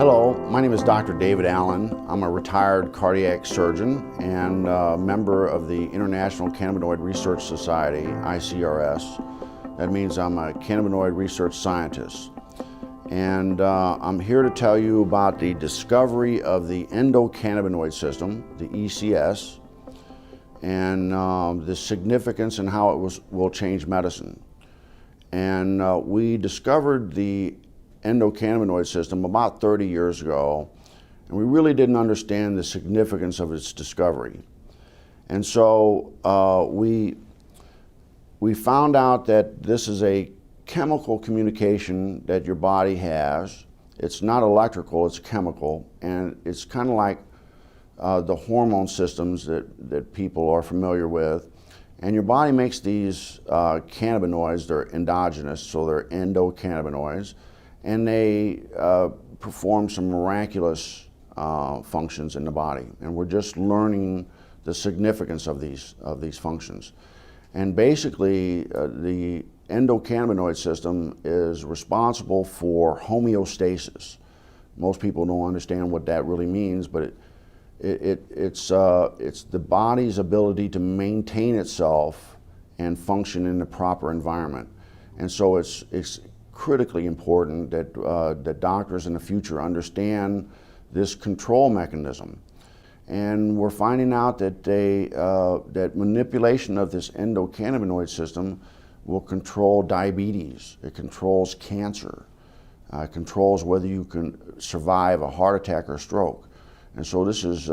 Hello, my name is Dr. David Allen. I'm a retired cardiac surgeon and a member of the International Cannabinoid Research Society, ICRS. That means I'm a cannabinoid research scientist. And I'm here to tell you about the discovery of the endocannabinoid system, the ECS, and the significance and how it will change medicine. And we discovered the endocannabinoid system about 30 years ago, and we really didn't understand the significance of its discovery. And so we found out that this is a chemical communication that your body has. It's not electrical, it's chemical, and it's kind of like the hormone systems that people are familiar with. And your body makes these cannabinoids. They're endogenous, so they're endocannabinoids, and they perform some miraculous functions in the body. And we're just learning the significance of these functions. And basically, the endocannabinoid system is responsible for homeostasis. Most people don't understand what that really means, but it's the body's ability to maintain itself and function in the proper environment. And so it's critically important that doctors in the future understand this control mechanism. And we're finding out that that manipulation of this endocannabinoid system will control diabetes. It controls cancer. It controls whether you can survive a heart attack or stroke. And so this is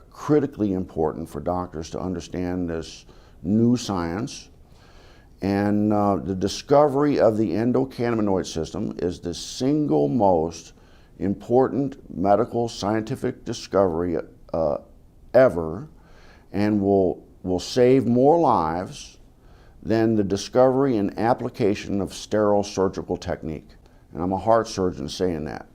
critically important for doctors to understand this new science. And the discovery of the endocannabinoid system is the single most important medical scientific discovery ever, and will save more lives than the discovery and application of sterile surgical technique. And I'm a heart surgeon saying that.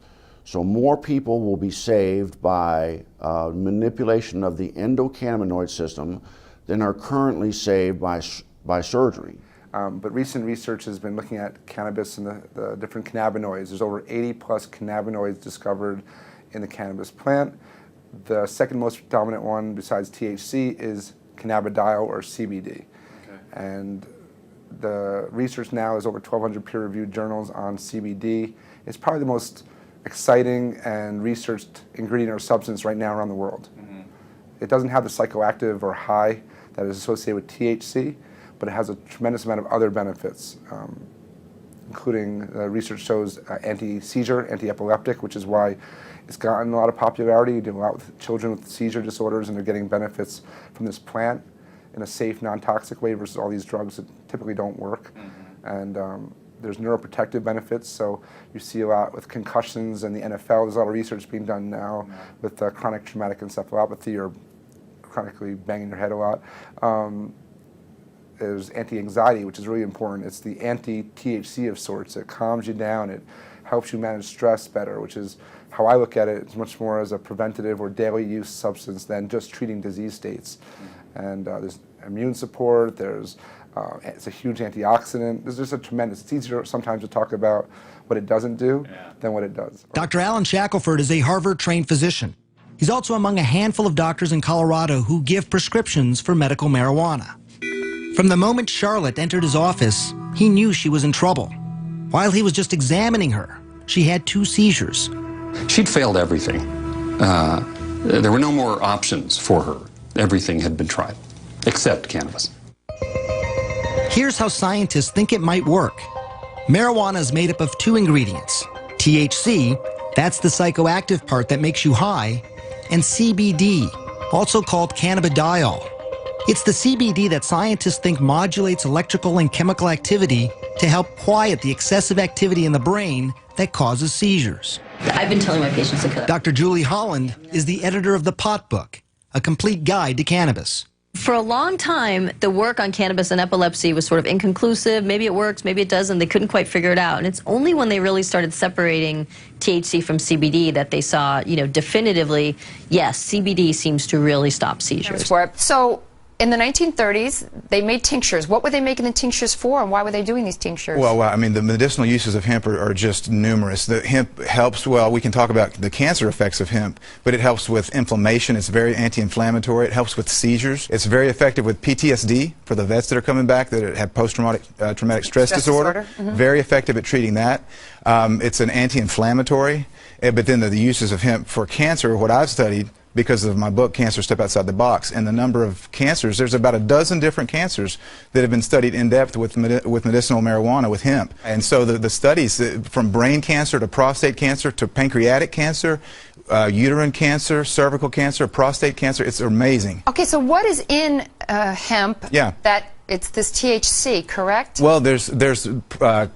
So more people will be saved by manipulation of the endocannabinoid system than are currently saved by surgery. But recent research has been looking at cannabis and the different cannabinoids. There's over 80 plus cannabinoids discovered in the cannabis plant. The second most dominant one besides THC is cannabidiol or CBD. Okay. And the research now is over 1,200 peer-reviewed journals on CBD. It's probably the most exciting and researched ingredient or substance right now around the world. Mm-hmm. It doesn't have the psychoactive or high that is associated with THC, but it has a tremendous amount of other benefits, including research shows anti-seizure, anti-epileptic, which is why it's gotten a lot of popularity. You do a lot with children with seizure disorders, and they're getting benefits from this plant in a safe, non-toxic way versus all these drugs that typically don't work. Mm-hmm. And there's neuroprotective benefits, so you see a lot with concussions and the NFL. There's a lot of research being done now with chronic traumatic encephalopathy or chronically banging your head a lot. There's anti-anxiety, which is really important. It's the anti-THC of sorts. It calms you down. It helps you manage stress better, which is how I look at it. It's much more as a preventative or daily use substance than just treating disease states. Mm-hmm. And there's immune support. There's it's a huge antioxidant. There's just a tremendous. It's easier sometimes to talk about what it doesn't do than what it does. Dr. Alan Shackelford is a Harvard-trained physician. He's also among a handful of doctors in Colorado who give prescriptions for medical marijuana. From the moment Charlotte entered his office, he knew she was in trouble. While he was just examining her, she had 2 seizures. She'd failed everything. There were no more options for her. Everything had been tried, except cannabis. Here's how scientists think it might work. Marijuana is made up of 2 ingredients. THC, that's the psychoactive part that makes you high, and CBD, also called cannabidiol. It's the CBD that scientists think modulates electrical and chemical activity to help quiet the excessive activity in the brain that causes seizures. I've been telling my patients to cut. Dr. Julie Holland is the editor of the Pot Book, a complete guide to cannabis. For a long time, the work on cannabis and epilepsy was sort of inconclusive. Maybe it works, maybe it doesn't. They couldn't quite figure it out. And it's only when they really started separating THC from CBD that they saw, definitively, yes, CBD seems to really stop seizures. So in the 1930s, they made tinctures. What were they making the tinctures for, and why were they doing these tinctures? Well, I mean, the medicinal uses of hemp are just numerous. The hemp helps, well, we can talk about the cancer effects of hemp, but it helps with inflammation. It's very anti-inflammatory. It helps with seizures. It's very effective with PTSD for the vets that are coming back that have post-traumatic traumatic stress disorder. Very effective at treating that. It's an anti-inflammatory. But then the uses of hemp for cancer, what I've studied, because of my book, Cancer Step Outside the Box, and the number of cancers, there's about a dozen different cancers that have been studied in depth with medicinal marijuana, with hemp. And so the studies, from brain cancer to prostate cancer to pancreatic cancer, uterine cancer, cervical cancer, prostate cancer, it's amazing. Okay, so what is in hemp that it's this THC, correct? Well, there's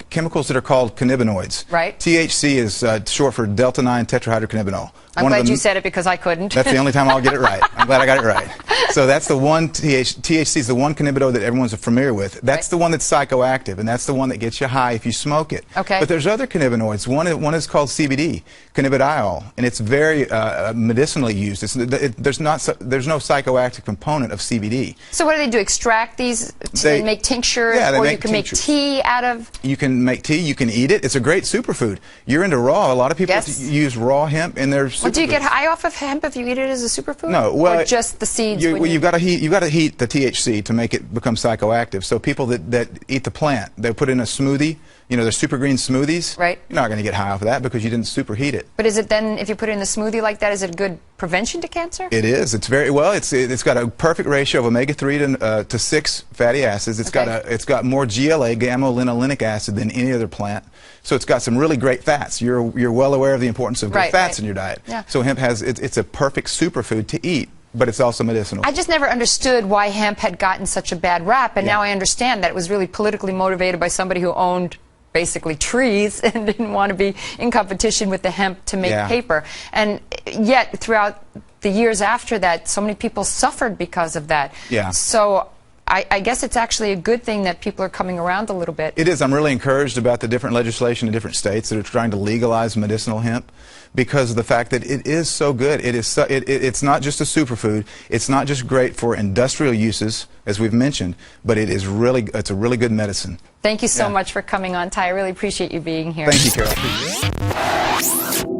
chemicals that are called cannabinoids. Right. THC is short for delta-9 tetrahydrocannabinol. I'm glad you said it because I couldn't. That's the only time I'll get it right. I'm glad I got it right. So that's the one, THC is the one cannabinoid that everyone's familiar with. That's the one that's psychoactive, and that's the one that gets you high if you smoke it. Okay. But there's other cannabinoids. One is called CBD, cannabidiol, and it's very medicinally used. There's no psychoactive component of CBD. So what do? Extract these to make tinctures, or you can make tea out of? You can make tea. You can eat it. It's a great superfood. You're into raw. A lot of people use raw hemp in their superfoods. Well, do you get high off of hemp if you eat it as a superfood? No, well, or just the seeds. You've got to heat the THC to make it become psychoactive. So people that eat the plant, they put in a smoothie. You know, the super green smoothies. Right. You're not going to get high off of that because you didn't superheat it. But is it then, if you put it in a smoothie like that, is it a good prevention to cancer? It is. It's very well. It's got a perfect ratio of omega-3 to 6 fatty acids. It's got more GLA, gamma-linolenic acid, than any other plant. So it's got some really great fats. You're well aware of the importance of good fats in your diet. Yeah. So hemp it's a perfect superfood to eat. But it's also medicinal. I just never understood why hemp had gotten such a bad rap, and now I understand that it was really politically motivated by somebody who owned basically trees and didn't want to be in competition with the hemp to make paper. And yet, throughout the years after that, so many people suffered because of that. Yeah. So I guess it's actually a good thing that people are coming around a little bit. It is. I'm really encouraged about the different legislation in different states that are trying to legalize medicinal hemp, because of the fact that it is so good. It's not just a superfood. It's not just great for industrial uses, as we've mentioned, but it's a really good medicine. Thank you so much for coming on, Ty. I really appreciate you being here. Thank you, Carol.